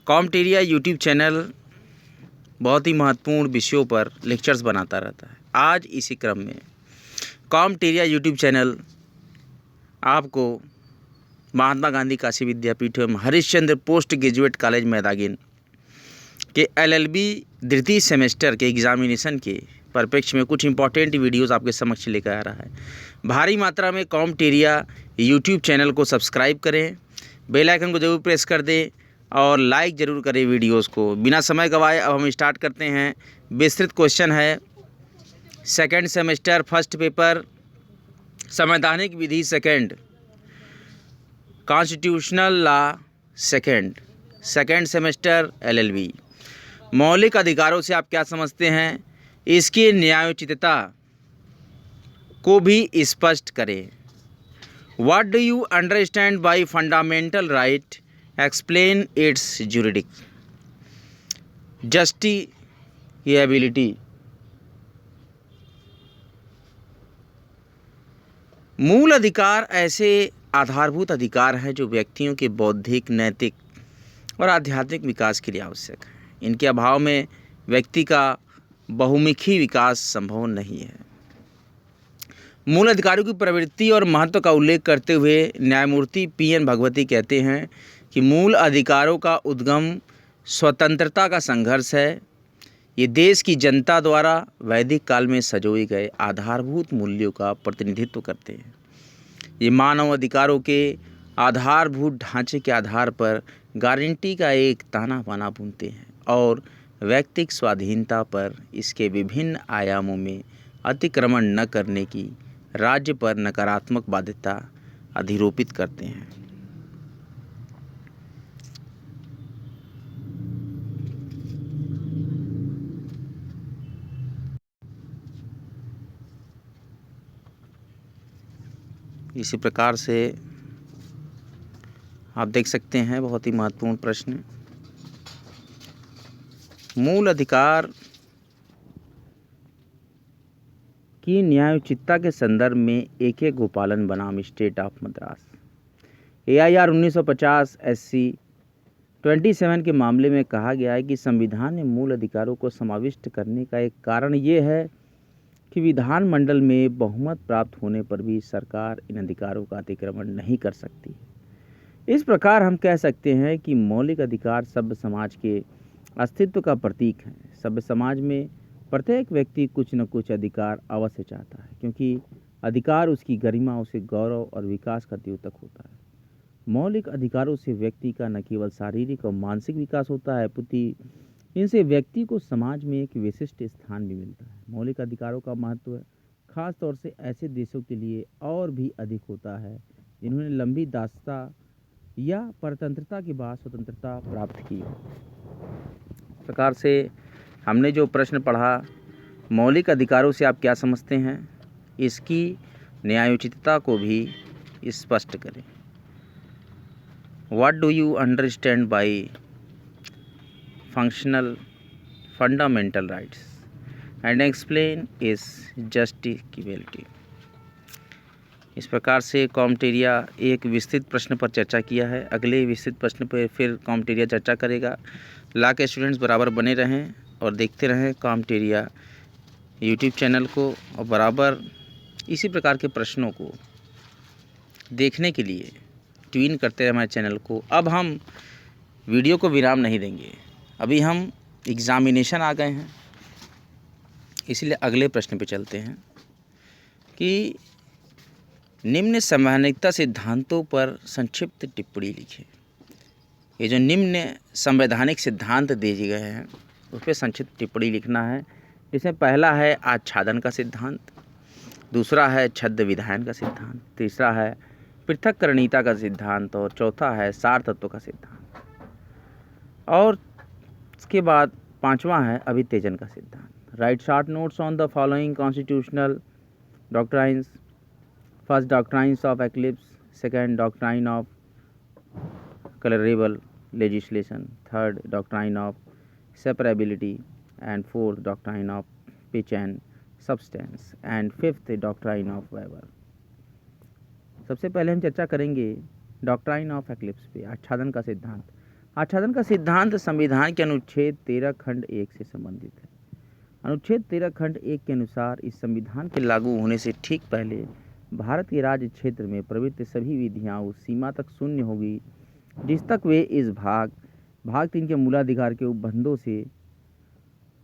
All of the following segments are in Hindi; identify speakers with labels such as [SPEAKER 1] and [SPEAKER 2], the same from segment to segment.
[SPEAKER 1] कॉमटेरिया यूट्यूब चैनल बहुत ही महत्वपूर्ण विषयों पर लेक्चर्स बनाता रहता है। आज इसी क्रम में कॉमटेरिया यूट्यूब चैनल आपको महात्मा गांधी काशी विद्यापीठ एवं Harishchandra post graduate college Maidagin के LLB द्वितीय सेमेस्टर के एग्जामिनेशन के परिप्रेक्ष्य में कुछ इंपॉर्टेंट वीडियोस आपके समक्ष लेकर आ रहा है। भारी मात्रा में कॉमटेरिया यूट्यूब चैनल को सब्सक्राइब करें, बेल आइकन को जरूर प्रेस कर दें और लाइक ज़रूर करें वीडियोस को। बिना समय गवाए अब हम स्टार्ट करते हैं। विस्तृत क्वेश्चन है, सेकेंड सेमेस्टर फर्स्ट पेपर संवैधानिक विधि second, constitutional law second semester LLB। मौलिक अधिकारों से आप क्या समझते हैं, इसकी न्यायोचितता को भी स्पष्ट करें। What do you understand by fundamental right, explain its juridic justifiability. मूल अधिकार ऐसे आधारभूत अधिकार हैं जो व्यक्तियों के बौद्धिक, नैतिक और आध्यात्मिक विकास के लिए आवश्यक है। इनके अभाव में व्यक्ति का बहुमुखी विकास संभव नहीं है। मूल अधिकारों की प्रवृत्ति और महत्व का उल्लेख करते हुए न्यायमूर्ति PN भगवती कहते हैं कि मूल अधिकारों का उद्गम स्वतंत्रता का संघर्ष है। ये देश की जनता द्वारा वैदिक काल में संजोए गए आधारभूत मूल्यों का प्रतिनिधित्व करते हैं। ये मानव अधिकारों के आधारभूत ढांचे के आधार पर गारंटी का एक ताना बाना बुनते हैं और व्यक्तिक स्वाधीनता पर इसके विभिन्न आयामों में अतिक्रमण न करने की राज्य पर नकारात्मक बाध्यता अधिरोपित करते हैं। इसी प्रकार से आप देख सकते हैं, बहुत ही महत्वपूर्ण प्रश्न। मूल अधिकार की न्यायोचितता के संदर्भ में AK गोपालन बनाम state of Madras AIR 1950 SC 27 के मामले में कहा गया है कि संविधान में मूल अधिकारों को समाविष्ट करने का एक कारण ये है कि विधानमंडल में बहुमत प्राप्त होने पर भी सरकार इन अधिकारों का अतिक्रमण नहीं कर सकती। इस प्रकार हम कह सकते हैं कि मौलिक अधिकार सभ्य समाज के अस्तित्व का प्रतीक है। सभ्य समाज में प्रत्येक व्यक्ति कुछ न कुछ अधिकार अवश्य चाहता है, क्योंकि अधिकार उसकी गरिमा, उसे गौरव और विकास का द्योतक होता है। मौलिक अधिकारों से व्यक्ति का न केवल शारीरिक और मानसिक विकास होता है, अपितु इनसे व्यक्ति को समाज में एक विशिष्ट स्थान भी मिलता है। मौलिक अधिकारों का महत्व खास तौर से ऐसे देशों के लिए और भी अधिक होता है जिन्होंने लंबी दासता या परतंत्रता के बाद स्वतंत्रता प्राप्त की। इस प्रकार से हमने जो प्रश्न पढ़ा, मौलिक अधिकारों से आप क्या समझते हैं, इसकी न्यायोचितता को भी स्पष्ट करें। What do you understand by fundamental rights and explain इस जस्टिफिएबिलिटी। इस प्रकार से कॉमटेरिया एक विस्तृत प्रश्न पर चर्चा किया है। अगले विस्तृत प्रश्न पर फिर कॉमटेरिया चर्चा करेगा। ला के स्टूडेंट्स बराबर बने रहें और देखते रहें कॉमटेरिया यूट्यूब चैनल को, और बराबर इसी प्रकार के प्रश्नों को देखने के लिए ट्यून करते रहें हमारे चैनल को। अब हम वीडियो को विराम नहीं देंगे, अभी हम एग्ज़ामिनेशन आ गए हैं, इसलिए अगले प्रश्न पे चलते हैं कि निम्न संवैधानिकता सिद्धांतों पर संक्षिप्त टिप्पणी लिखें। ये जो निम्न संवैधानिक सिद्धांत दिए गए हैं उस पर संक्षिप्त टिप्पणी लिखना है। इसमें पहला है आच्छादन का सिद्धांत, दूसरा है छद्म विधायन का सिद्धांत, तीसरा है पृथक्करणीयता का सिद्धांत और चौथा है सार तत्व का सिद्धांत, और इसके बाद पांचवा है अभित्यजन का सिद्धांत। Write short notes on the following constitutional doctrines. First, doctrines of eclipse. Second, doctrine of colourable legislation. Third, doctrine of separability. And fourth, doctrine of pitch and substance. And fifth, doctrine of Weber. सबसे पहले हम चर्चा करेंगे डॉक्ट्राइन ऑफ एक्लिप्स पे आच्छादन का सिद्धांत। आच्छादन का सिद्धांत संविधान के अनुच्छेद 13 खंड 1 से संबंधित है। अनुच्छेद 13 खंड 1 के अनुसार इस संविधान के लागू होने से ठीक पहले भारत के राज्य क्षेत्र में प्रवृत्त सभी विधियां उस सीमा तक शून्य होगी जिस तक वे इस भाग 3 के मूलाधिकार के उपबंधों से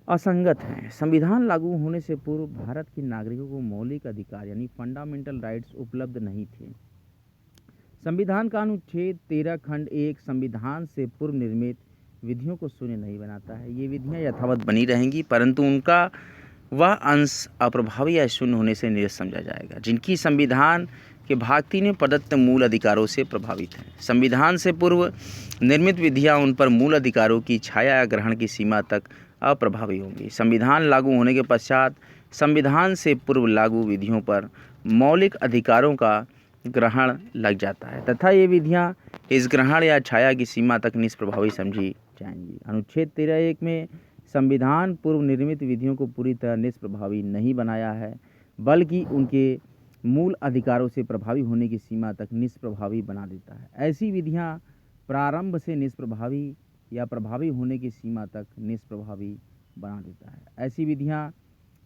[SPEAKER 1] असंगत हैं। संविधान लागू होने से पूर्व भारत के नागरिकों को मौलिक अधिकार यानी फंडामेंटल राइट्स उपलब्ध नहीं थे। संविधान का अनुच्छेद 13 खंड 1 संविधान से पूर्व निर्मित विधियों को शून्य नहीं बनाता है। ये विधियां यथावत बनी रहेंगी, परंतु उनका वह अंश अप्रभावी या शून्य होने से निरस्त समझा जाएगा जिनकी संविधान के भाग 3 में प्रदत्त मूल अधिकारों से प्रभावित हैं। संविधान से पूर्व निर्मित विधियां उन पर मूल अधिकारों की छाया या ग्रहण की सीमा तक अप्रभावी होंगी। संविधान लागू होने के पश्चात संविधान से पूर्व लागू विधियों पर मौलिक अधिकारों का ग्रहण लग जाता है तथा ये विधियां इस ग्रहण या छाया की सीमा तक निष्प्रभावी समझी जाएंगी। अनुच्छेद 13(1) में संविधान पूर्व निर्मित विधियों को पूरी तरह निष्प्रभावी नहीं बनाया है, बल्कि उनके मूल अधिकारों से प्रभावी होने की सीमा तक निष्प्रभावी बना देता है। ऐसी विधियां प्रारंभ से निष्प्रभावी या प्रभावी होने की सीमा तक निष्प्रभावी बना देता है। ऐसी विधियां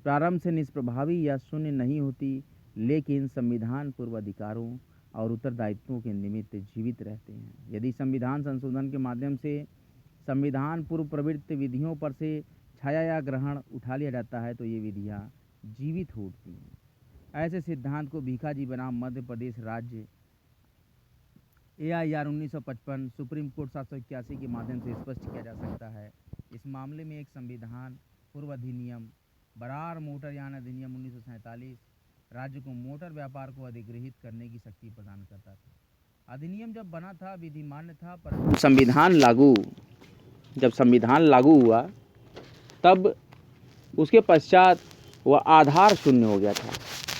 [SPEAKER 1] प्रारंभ से निष्प्रभावी या शून्य नहीं होती, लेकिन संविधान पूर्व अधिकारों और उत्तरदायित्वों के निमित्त जीवित रहते हैं। यदि संविधान संशोधन के माध्यम से संविधान पूर्व प्रवृत्त विधियों पर से छाया या ग्रहण उठा लिया जाता है तो ये विधियां जीवित हो उठती हैं। ऐसे सिद्धांत को भीखाजी बनाम मध्य प्रदेश राज्य AIR 1955 सुप्रीम कोर्ट 781 के माध्यम से स्पष्ट किया जा सकता है। इस मामले में एक संविधान पूर्व अधिनियम बरार मोटर यान अधिनियम 1947 राज्य को मोटर व्यापार को अधिग्रहित करने की शक्ति प्रदान करता था। अधिनियम जब बना था विधि मान्य था, पर जब संविधान लागू हुआ तब उसके पश्चात वह आधार शून्य हो गया था।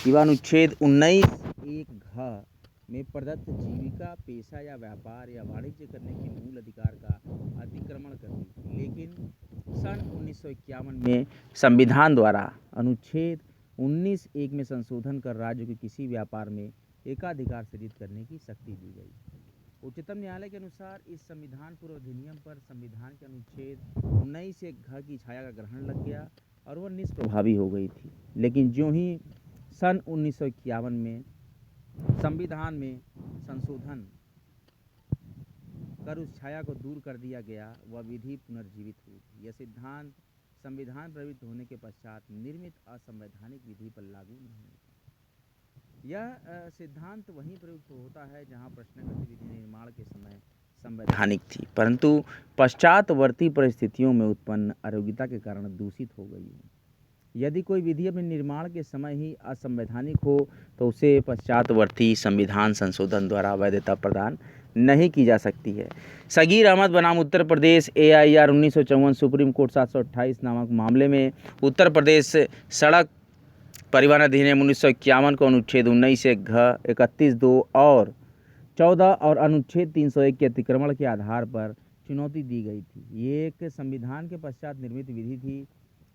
[SPEAKER 1] युवा अनुच्छेद 19(1) में प्रदत्त जीविका, पेशा या व्यापार या वाणिज्य करने के मूल अधिकार का अतिक्रमण करती थी। लेकिन सन 1951 में संविधान द्वारा अनुच्छेद 19(1) में संशोधन कर राज्य को किसी व्यापार में एकाधिकार सृजित करने की शक्ति दी गई। उच्चतम न्यायालय के अनुसार इस संविधान पूर्व अधिनियम पर संविधान के अनुच्छेद 19(1) की छाया का ग्रहण लग गया और वह निष्प्रभावी हो गई थी। लेकिन ज्यों ही सन 1951 में संविधान में संशोधन कर उस छाया को दूर कर दिया गया, वह विधि पुनर्जीवित हुई। यह सिद्धांत संविधान प्रवृत्त होने के पश्चात निर्मित असंवैधानिक विधि पर लागू नहीं होता। यह सिद्धांत वहीं प्रयुक्त होता है जहां प्रश्नगत विधि निर्माण के समय संवैधानिक थी, परंतु पश्चातवर्ती परिस्थितियों में उत्पन्न अयोग्यता के कारण दूषित हो गई है। यदि कोई विधि अपने निर्माण के समय ही असंवैधानिक हो तो उसे पश्चातवर्ती संविधान संशोधन द्वारा वैधता प्रदान नहीं की जा सकती है। सगीर अहमद बनाम Uttar Pradesh AIR 1954 supreme court 728 नामक मामले में उत्तर प्रदेश सड़क परिवहन अधिनियम 1951 को अनुच्छेद 19(1) 31(2) और 14 और अनुच्छेद 301 के अतिक्रमण के आधार पर चुनौती दी गई थी। ये एक संविधान के पश्चात निर्मित विधि थी।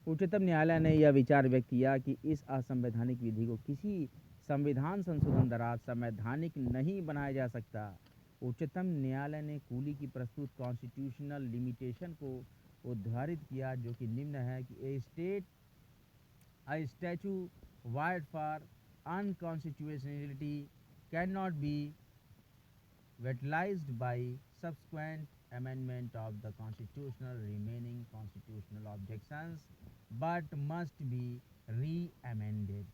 [SPEAKER 1] उच्चतम न्यायालय ने यह विचार व्यक्त किया कि इस असंवैधानिक विधि को किसी संविधान संशोधन द्वारा संवैधानिक नहीं बनाया जा सकता। उच्चतम न्यायालय ने कूली की प्रस्तुत कॉन्स्टिट्यूशनल लिमिटेशन को उद्धृत किया, जो कि निम्न है कि a statute void for unconstitutionality cannot be utilized by subsequent amendment of the constitutional remaining constitutional objections but must be re-amended.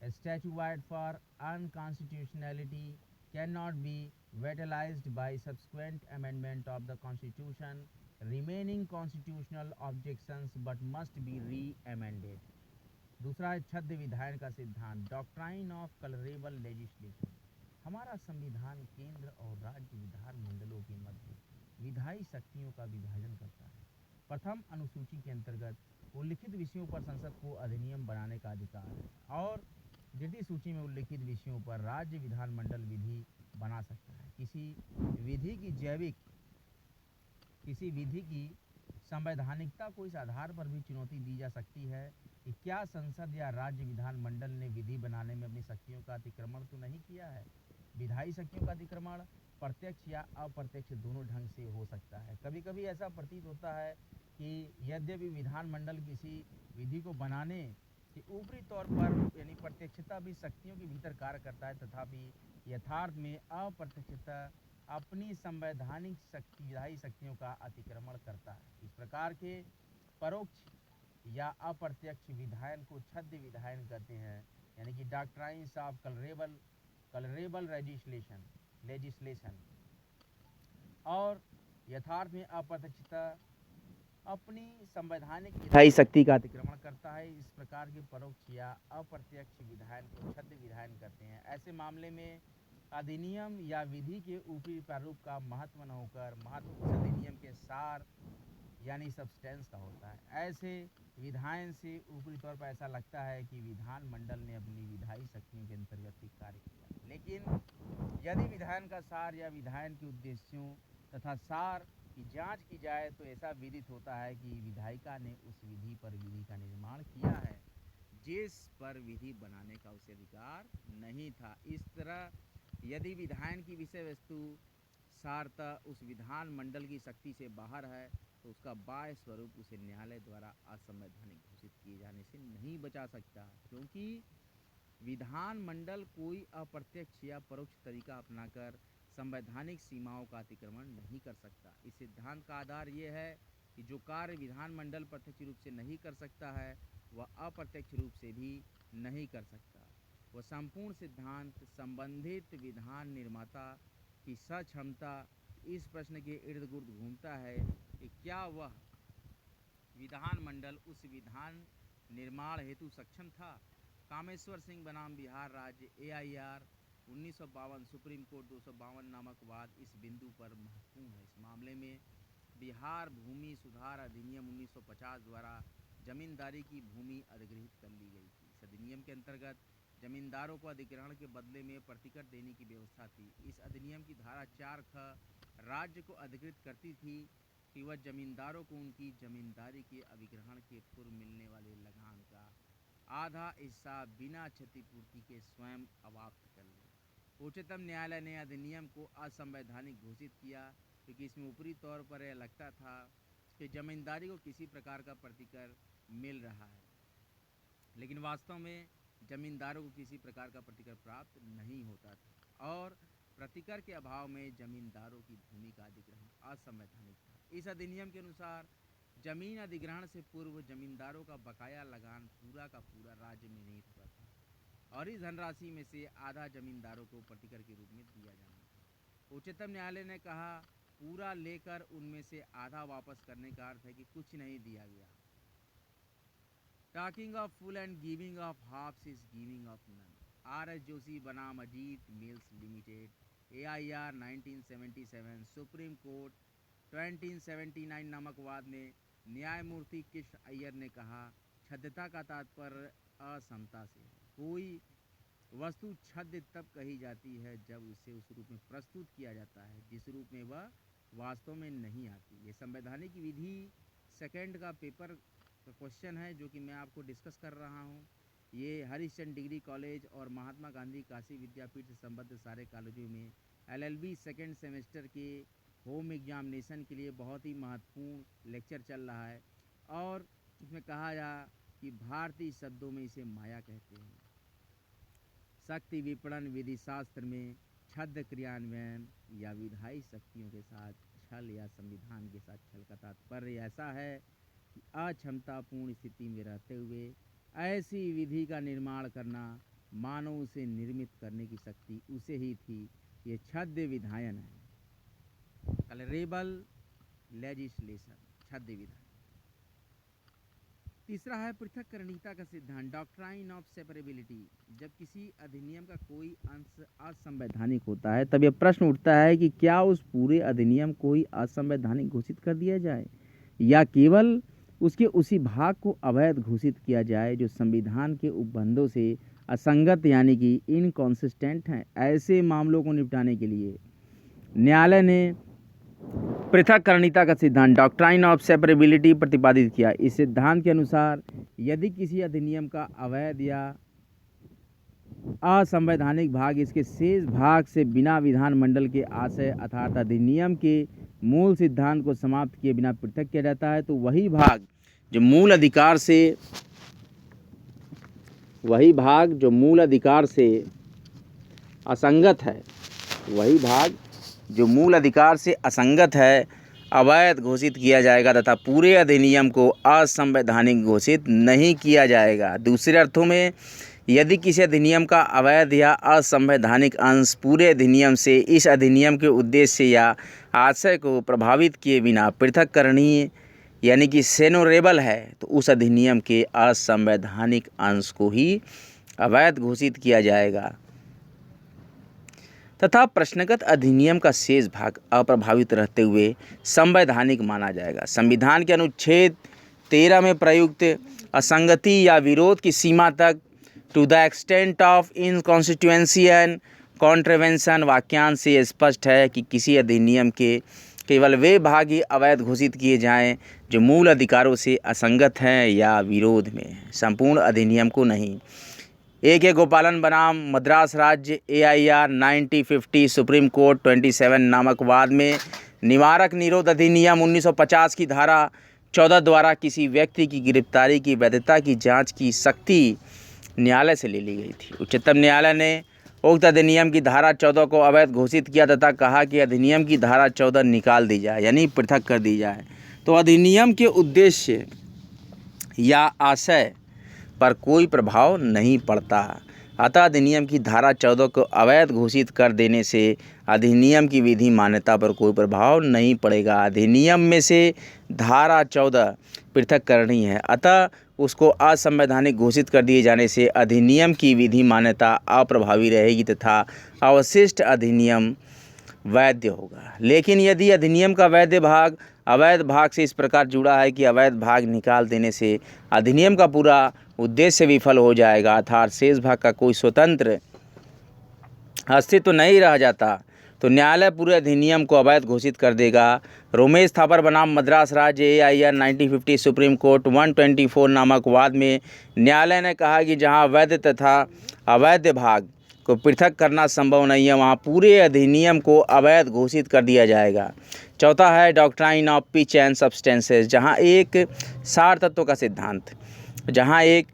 [SPEAKER 1] A statute void for unconstitutionality cannot be utilized by subsequent amendment of the constitution remaining constitutional objections but must be re-amended. दूसरा है छद्म विधायन का सिद्धांत, डॉक्ट्राइन ऑफ कलरेबल लेजिस्लेशन। हमारा संविधान केंद्र और राज्य विधान मंडलों के मध्य विधायी शक्तियों का विभाजन करता है। प्रथम अनुसूची के अंतर्गत उल्लिखित विषयों पर संसद को अधिनियम बनाने का अधिकार है और द्वितीय सूची में उल्लिखित विषयों पर राज्य विधानमंडल विधि बना सकता है। किसी विधि की संवैधानिकता को इस आधार पर भी चुनौती दी जा सकती है कि क्या संसद या राज्य विधानमंडल ने विधि बनाने में अपनी शक्तियों का अतिक्रमण तो नहीं किया है। विधायी शक्तियों का अतिक्रमण
[SPEAKER 2] प्रत्यक्ष या अप्रत्यक्ष दोनों ढंग से हो सकता है। कभी कभी ऐसा प्रतीत होता है कि यद्यपि विधानमंडल किसी विधि को बनाने कि ऊपरी तौर पर यानी प्रत्यक्षता भी शक्तियों के भीतर कार्य करता है, तथापि यथार्थ में अप्रत्यक्षता अपनी संवैधानिक विधायी शक्तियों का अतिक्रमण करता है। इस प्रकार के परोक्ष या अप्रत्यक्ष विधायन को छद्म विधायन कहते हैं, यानी कि डॉक्ट्राइन्स ऑफ कलरेबल लेजिस्लेशन। और यथार्थ में अप्रत्यक्षता अपनी संवैधानिक विधायी शक्ति का अतिक्रमण करता है। इस प्रकार के परोक्ष या अप्रत्यक्ष विधायन को छद्म विधायन करते हैं। ऐसे मामले में अधिनियम या विधि के ऊपरी प्रारूप का महत्व न होकर महत्व उस अधिनियम के सार यानी सब्सटेंस का होता है। ऐसे विधायन से ऊपरी तौर पर ऐसा लगता है कि विधानमंडल ने अपनी विधायी शक्तियों के अंतर्गत कार्य किया, लेकिन यदि विधायन का सार या विधायन के उद्देश्यों तथा सार की जांच की जाए तो ऐसा विदित होता है कि विधायिका ने उस विधि पर विधि का निर्माण किया है जिस पर विधि बनाने का उसे अधिकार नहीं था। इस तरह यदि विधायन की विषय वस्तु सारतः उस विधान मंडल की शक्ति से बाहर है तो उसका बाह्य स्वरूप उसे न्यायालय द्वारा असंवैधानिक घोषित किए जाने से नहीं बचा सकता, क्योंकि विधान मंडल कोई अप्रत्यक्ष या परोक्ष तरीका अपनाकर संवैधानिक सीमाओं का अतिक्रमण नहीं कर सकता। इस सिद्धांत का आधार ये है कि जो कार्य विधानमंडल प्रत्यक्ष रूप से नहीं कर सकता है वह अप्रत्यक्ष रूप से भी नहीं कर सकता। वह संपूर्ण सिद्धांत संबंधित विधान निर्माता की सक्षमता इस प्रश्न के इर्द गिर्द घूमता है कि क्या वह विधानमंडल उस विधान निर्माण हेतु सक्षम था। कामेश्वर सिंह बनाम बिहार राज्य AIR 1952 सुप्रीम कोर्ट 252 नामक वाद इस बिंदु पर महत्वपूर्ण है। इस मामले में बिहार भूमि सुधार अधिनियम 1950 द्वारा जमींदारी की भूमि अधिग्रहित कर ली गई थी। इस अधिनियम के अंतर्गत जमींदारों को अधिग्रहण के बदले में प्रतिकर देने की व्यवस्था थी। इस अधिनियम की धारा 4 ख राज्य को अधिकृत करती थी कि वह जमींदारों को उनकी जमींदारी के अभिग्रहण के पूर्व मिलने वाले लगान का आधा हिस्सा बिना क्षतिपूर्ति के स्वयं अवाप्त कर ले। उच्चतम न्यायालय ने अधिनियम को असंवैधानिक घोषित किया क्योंकि इसमें ऊपरी तौर पर यह लगता था कि जमींदारी को किसी प्रकार का प्रतिकर मिल रहा है, लेकिन वास्तव में जमींदारों को किसी प्रकार का प्रतिकर प्राप्त नहीं होता था और प्रतिकर के अभाव में जमींदारों की भूमि का अधिग्रहण असंवैधानिक था। इस अधिनियम के अनुसार जमीन अधिग्रहण से पूर्व जमींदारों का बकाया लगान पूरा का पूरा राज्य में निहित होता था और इस धनराशि में से आधा जमींदारों को प्रतिकर के रूप में दिया जाना था। उच्चतम न्यायालय ने कहा पूरा लेकर उनमें से आधा वापस करने का अर्थ है कि कुछ नहीं दिया गया। Talking of full and giving of halfs is giving of none. RS Joshi बनाम Ajit mills limited AIR 1977 supreme court 1979 नामक वाद में न्यायमूर्ति कृष्ण अय्यर ने कहा छद्मता का तात्पर्य असमता से है। कोई वस्तु छद्म तब कही जाती है जब उसे उस रूप में प्रस्तुत किया जाता है जिस रूप में वह वास्तव में नहीं आती। ये संवैधानिक विधि सेकंड का पेपर का क्वेश्चन है जो कि मैं आपको डिस्कस कर रहा हूँ। ये हरिश्चंद्र डिग्री कॉलेज और महात्मा गांधी काशी विद्यापीठ से संबद्ध सारे कॉलेजों में LLB सेकेंड सेमेस्टर के होम एग्जामिनेशन के लिए बहुत ही महत्वपूर्ण लेक्चर चल रहा है और इसमें कहा जा कि भारतीय शब्दों में इसे माया कहते हैं। शक्ति विपणन विधि शास्त्र में छद्म क्रियान्वयन या विधायी शक्तियों के साथ छल या संविधान के साथ छल का तात्पर्य ऐसा है कि अक्षमतापूर्ण स्थिति में रहते हुए ऐसी विधि का निर्माण करना मानव उसे निर्मित करने की शक्ति उसे ही थी। ये छद्म विधायन है। कलरेबल लेजिस्लेशन छद्म विधायन। तीसरा है पृथक्करणीयता का सिद्धांत डॉक्ट्राइन ऑफ सेपरेबिलिटी। जब किसी अधिनियम का कोई अंश असंवैधानिक होता है तब यह प्रश्न उठता है कि क्या उस पूरे अधिनियम को ही असंवैधानिक घोषित कर दिया जाए या केवल उसके उसी भाग को अवैध घोषित किया जाए जो संविधान के उपबंधों से असंगत यानी कि इनकॉन्सिस्टेंट हैं। ऐसे मामलों को निपटाने के लिए न्यायालय ने पृथक्करणीयता का सिद्धांत डॉक्ट्राइन ऑफ सेपरेबिलिटी प्रतिपादित किया। इस सिद्धांत के अनुसार यदि किसी अधिनियम का अवैध या असंवैधानिक भाग इसके शेष भाग से बिना विधानमंडल के आशय अर्थात अधिनियम के मूल सिद्धांत को समाप्त किए बिना पृथक किया जाता है, तो वही भाग जो मूल अधिकार से असंगत है अवैध घोषित किया जाएगा तथा पूरे अधिनियम को असंवैधानिक घोषित नहीं किया जाएगा। दूसरे अर्थों में, यदि किसी अधिनियम का अवैध या असंवैधानिक अंश पूरे अधिनियम से इस अधिनियम के उद्देश्य या आशय को प्रभावित किए बिना पृथक्करणीय यानी कि सेनोरेबल है, तो उस अधिनियम के असंवैधानिक अंश को ही अवैध घोषित किया जाएगा तथा प्रश्नगत अधिनियम का शेष भाग अप्रभावित रहते हुए संवैधानिक माना जाएगा। संविधान के अनुच्छेद 13 में प्रयुक्त असंगति या विरोध की सीमा तक to the extent of inconsistency and contravention वाक्यांश से स्पष्ट है कि किसी अधिनियम के केवल वे भाग ही अवैध घोषित किए जाएं जो मूल अधिकारों से असंगत हैं या विरोध में हैं, संपूर्ण अधिनियम को नहीं। A.K. गोपालन बनाम मद्रास राज्य AIR 1950 सुप्रीम कोर्ट 27 नामक वाद में निवारक निरोध अधिनियम 1950 की धारा 14 द्वारा किसी व्यक्ति की गिरफ्तारी की वैधता की जांच की शक्ति न्यायालय से ले ली गई थी। उच्चतम न्यायालय ने उक्त अधिनियम की धारा 14 को अवैध घोषित किया तथा कहा कि अधिनियम की धारा 14 निकाल दी जाए यानी पृथक कर दी जाए, तो अधिनियम के उद्देश्य या आशय पर कोई प्रभाव नहीं पड़ता। अतः अधिनियम की धारा 14 को अवैध घोषित कर देने से अधिनियम की विधि मान्यता पर कोई प्रभाव नहीं पड़ेगा। अधिनियम में से धारा 14 पृथक करनी है, अतः उसको असंवैधानिक घोषित कर दिए जाने से अधिनियम की विधि मान्यता अप्रभावी रहेगी तथा अवशिष्ट अधिनियम वैध होगा। लेकिन यदि अधिनियम का अवैध भाग से इस प्रकार जुड़ा है कि अवैध भाग निकाल देने से अधिनियम का पूरा उद्देश्य विफल हो जाएगा अर्थात शेष भाग का कोई स्वतंत्र अस्तित्व नहीं रह जाता, तो न्यायालय पूरे अधिनियम को अवैध घोषित कर देगा। रोमेश थापर बनाम मद्रास राज्य AIR 1950 सुप्रीम कोर्ट 124 नामक वाद में न्यायालय ने कहा कि जहां वैध तथा अवैध भाग को पृथक करना संभव नहीं है, वहां पूरे अधिनियम को अवैध घोषित कर दिया जाएगा। चौथा है doctrine of pith and substances, जहां एक सार तत्व का सिद्धांत, जहां एक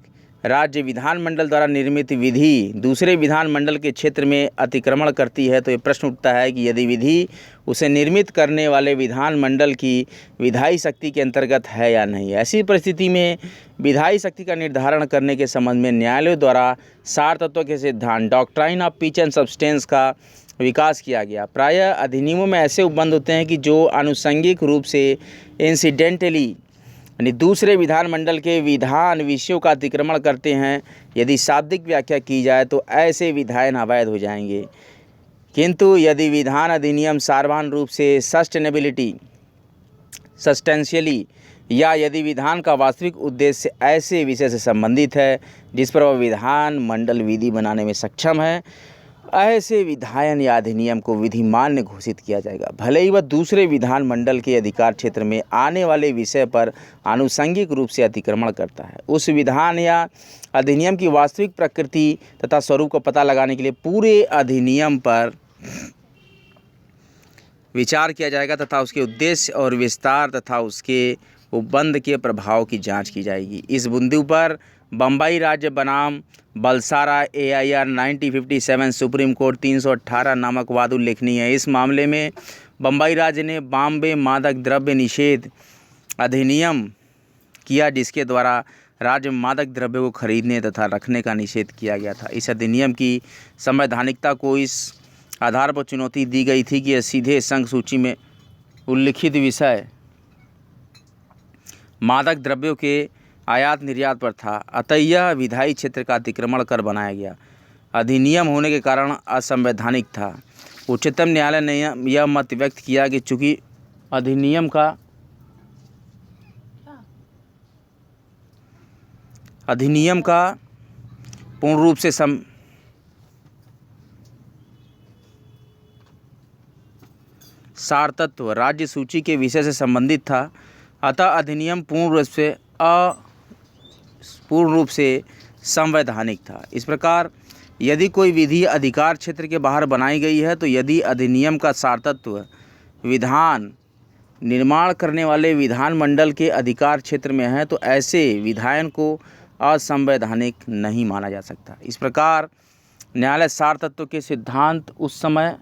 [SPEAKER 2] राज्य विधानमंडल द्वारा निर्मित विधि दूसरे विधानमंडल के क्षेत्र में अतिक्रमण करती है, तो ये प्रश्न उठता है कि यदि विधि उसे निर्मित करने वाले विधानमंडल की विधायी शक्ति के अंतर्गत है या नहीं। ऐसी परिस्थिति में विधायी शक्ति का निर्धारण करने के संबंध में न्यायालयों द्वारा सार तत्व के सिद्धांत doctrine of pith and substance का विकास किया गया। प्रायः अधिनियमों में ऐसे उपबंध होते हैं कि जो आनुषंगिक रूप से इंसिडेंटली यानी दूसरे विधानमंडल के विधान विषयों का अतिक्रमण करते हैं। यदि शाब्दिक व्याख्या की जाए तो ऐसे विधायन अवैध हो जाएंगे, किंतु यदि विधान अधिनियम सार्वभौम रूप से सस्टेंशियली या यदि विधान का वास्तविक उद्देश्य ऐसे विषय से संबंधित है जिस पर वह विधान मंडल विधि बनाने में सक्षम है, ऐसे विधायन या अधिनियम को विधिमान्य घोषित किया जाएगा, भले ही वह दूसरे विधानमंडल के अधिकार क्षेत्र में आने वाले विषय पर आनुषंगिक रूप से अतिक्रमण करता है। उस विधान या अधिनियम की वास्तविक प्रकृति तथा स्वरूप को पता लगाने के लिए पूरे अधिनियम पर विचार किया जाएगा तथा उसके उद्देश्य और विस्तार तथा उसके उपबंध के प्रभाव की जांच की जाएगी। इस बिंदु पर बम्बई राज्य बनाम बलसारा AIR 1957 सुप्रीम कोर्ट 318 नामक वाद उल्लेखनीय है। इस मामले में बम्बई राज्य ने बॉम्बे मादक द्रव्य निषेध अधिनियम किया, जिसके द्वारा राज्य में मादक द्रव्य को खरीदने तथा रखने का निषेध किया गया था। इस अधिनियम की संवैधानिकता को इस आधार पर चुनौती दी गई थी कि यह सीधे संघ सूची में उल्लिखित विषय मादक द्रव्यों के आयात निर्यात पर था, अतः यह विधायी क्षेत्र का अतिक्रमण कर बनाया गया अधिनियम होने के कारण असंवैधानिक था। उच्चतम न्यायालय ने यह मत व्यक्त किया कि चूंकि अधिनियम का पूर्ण रूप से सार तत्व राज्य सूची के विषय से संबंधित था, अतः अधिनियम पूर्ण रूप से संवैधानिक था। इस प्रकार
[SPEAKER 1] यदि कोई विधि अधिकार क्षेत्र के बाहर बनाई गई है तो यदि अधिनियम का सारतत्व विधान निर्माण करने वाले विधानमंडल के अधिकार क्षेत्र में है तो ऐसे विधायन को असंवैधानिक नहीं माना जा सकता। इस प्रकार न्यायालय सार तत्व के सिद्धांत उस समय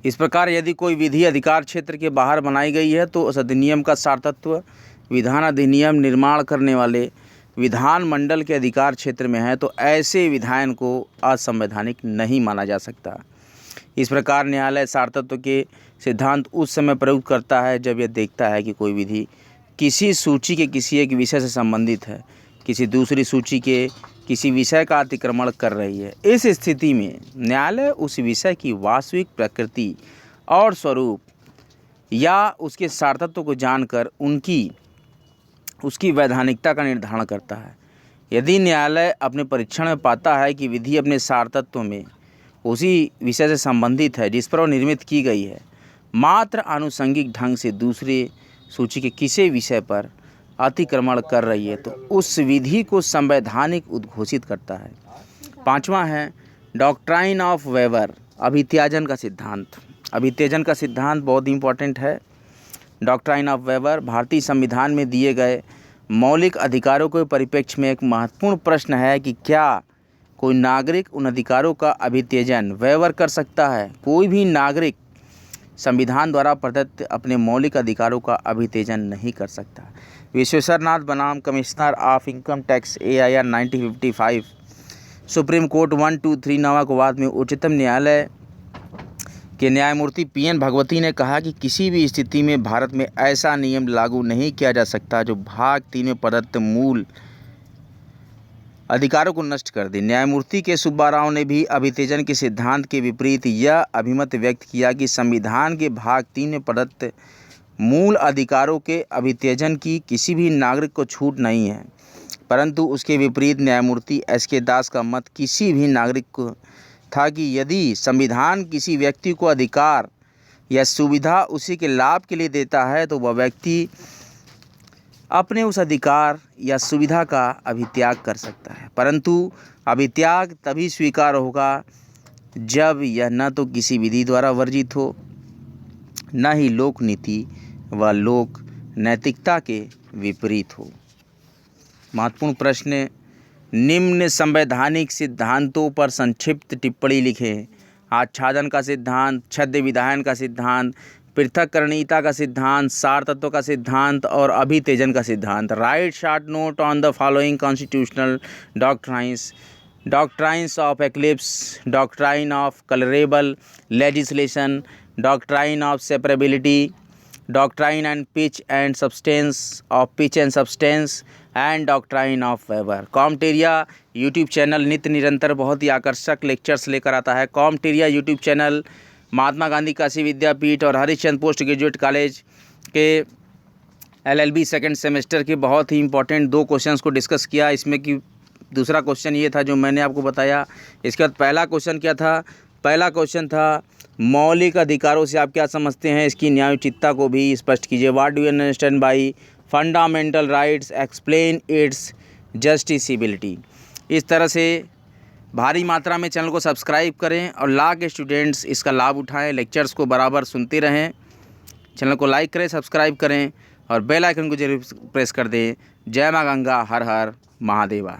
[SPEAKER 1] इस प्रकार यदि कोई विधि अधिकार क्षेत्र के बाहर बनाई गई है तो उस अधिनियम का सार तत्व विधान अधिनियम निर्माण करने वाले विधानमंडल के अधिकार क्षेत्र में है तो ऐसे विधायन को असंवैधानिक नहीं माना जा सकता। इस प्रकार न्यायालय सार तत्व के सिद्धांत उस समय प्रयुक्त करता है जब यह देखता है कि कोई विधि किसी सूची के किसी एक विषय से संबंधित है, किसी दूसरी सूची के किसी विषय का अतिक्रमण कर रही है। इस स्थिति में न्यायालय उस विषय की वास्तविक प्रकृति और स्वरूप या उसके सार तत्व को जानकर उसकी वैधानिकता का निर्धारण करता है। यदि न्यायालय अपने परीक्षण में पाता है कि विधि अपने सार तत्व में उसी विषय से संबंधित है जिस पर वह निर्मित की गई है, मात्र आनुषंगिक ढंग से दूसरे सूची के किसी विषय पर अतिक्रमण कर रही है तो उस विधि को संवैधानिक उद्घोषित करता है। पांचवा है डॉक्ट्राइन ऑफ वेबर, अभित्याजन का सिद्धांत। अभित्याजन का सिद्धांत बहुत इंपॉर्टेंट है। डॉक्ट्राइन ऑफ वेबर भारतीय संविधान में दिए गए मौलिक अधिकारों के परिप्रेक्ष्य में एक महत्वपूर्ण प्रश्न है कि क्या कोई नागरिक उन अधिकारों का अभित्यजन वेवर कर सकता है। कोई भी नागरिक संविधान द्वारा प्रदत्त अपने मौलिक अधिकारों का अभित्यजन नहीं कर सकता। विश्वेश्वरनाथ बनाम commissioner of income tax AIR 1955 supreme court 123 नामक वाद में उच्चतम न्यायालय के न्यायमूर्ति PN भगवती ने कहा कि किसी भी स्थिति में भारत में ऐसा नियम लागू नहीं किया जा सकता जो भाग 3 में प्रदत्त मूल अधिकारों को नष्ट कर दे। न्यायमूर्ति के सुब्बा राव ने भी अभित्यजन के सिद्धांत के विपरीत यह अभिमत व्यक्त किया कि संविधान के भाग 3 में प्रदत्त मूल अधिकारों के अभित्यजन की किसी भी नागरिक को छूट नहीं है, परंतु उसके विपरीत न्यायमूर्ति SK दास का मत किसी भी नागरिक को था कि यदि संविधान किसी व्यक्ति को अधिकार या सुविधा उसी के लाभ के लिए देता है तो वह व्यक्ति अपने उस अधिकार या सुविधा का अभित्याग कर सकता है, परंतु अभित्याग तभी स्वीकार होगा जब यह न तो किसी विधि द्वारा वर्जित हो, न ही लोक नीति व लोक नैतिकता के विपरीत हो। महत्वपूर्ण प्रश्न, निम्न संवैधानिक सिद्धांतों पर संक्षिप्त टिप्पणी लिखें। आच्छादन का सिद्धांत, छद्म विधायन का सिद्धांत, पृथक्करणीयता का सिद्धांत, सार तत्व का सिद्धांत और अभित्यजन का सिद्धांत। Write short note on the following constitutional doctrines: doctrines of eclipse, doctrine of colourable legislation, doctrine of separability, doctrine and pith and substance of pith and substance and doctrine of waiver. कॉमटेरिया यूट्यूब चैनल नित्य निरंतर बहुत ही आकर्षक लेक्चर्स लेकर आता है। कॉमटेरिया यूट्यूब चैनल महात्मा गांधी काशी विद्यापीठ और हरिश्चंद्र पोस्ट ग्रेजुएट कॉलेज के LLB सेकंड सेमेस्टर के बहुत ही इंपॉर्टेंट 2 क्वेश्चंस को डिस्कस किया। इसमें कि दूसरा क्वेश्चन ये था जो मैंने आपको बताया। इसके बाद पहला क्वेश्चन क्या था? पहला क्वेश्चन था मौलिक अधिकारों से आप क्या समझते हैं, इसकी न्यायोचितता को भी स्पष्ट कीजिए। What do you understand by fundamental rights, explain its justiciability. इस तरह से भारी मात्रा में चैनल को सब्सक्राइब करें और ला के स्टूडेंट्स इसका लाभ उठाएं। लेक्चर्स को बराबर सुनते रहें। चैनल को लाइक करें, सब्सक्राइब करें और बेल आइकन को जरूर प्रेस कर दें। जय माँ गंगा, हर हर महादेवा।